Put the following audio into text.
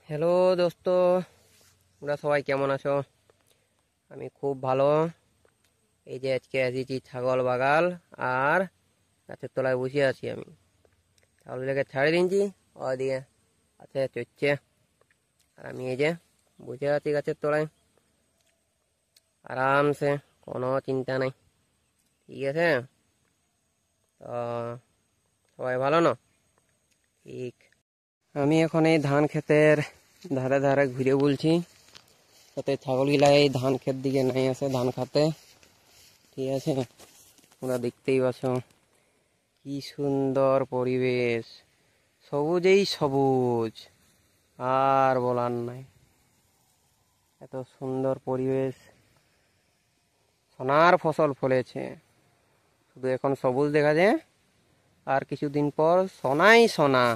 Hello দোস্ত, তোমরা সবাই কেমন আছো? আমি খুব ভালো। এই যে আজকে এসেছি ছাগল বাগাল, আর গাছের তলায় বসে আছি। আমি ছাগলগুলোকে ছাড়ে দিয়েছি, ওদিকে আছে চড়ছে, আর আমি এই যে বসে আছি গাছের তলায় আরামসে, কোনো চিন্তা নেই। ঠিক আছে, তো সবাই ভালো না? ঠিক। আমি এখন এই ধান ক্ষেতের ধারে ধারে ঘুরে বলছি, যাতে ছাগলগুলা এই ধান ক্ষেত দিকে নাই আসে ধান খাতে। ঠিক আছে, তোমরা দেখতেই পাচ্ছ কি সুন্দর পরিবেশ, সবুজেই সবুজ, আর বলার নাই। এত সুন্দর পরিবেশ, সোনার ফসল ফলেছে। শুধু এখন সবুজ দেখা যায়, আর কিছুদিন পর সোনাই সোনা।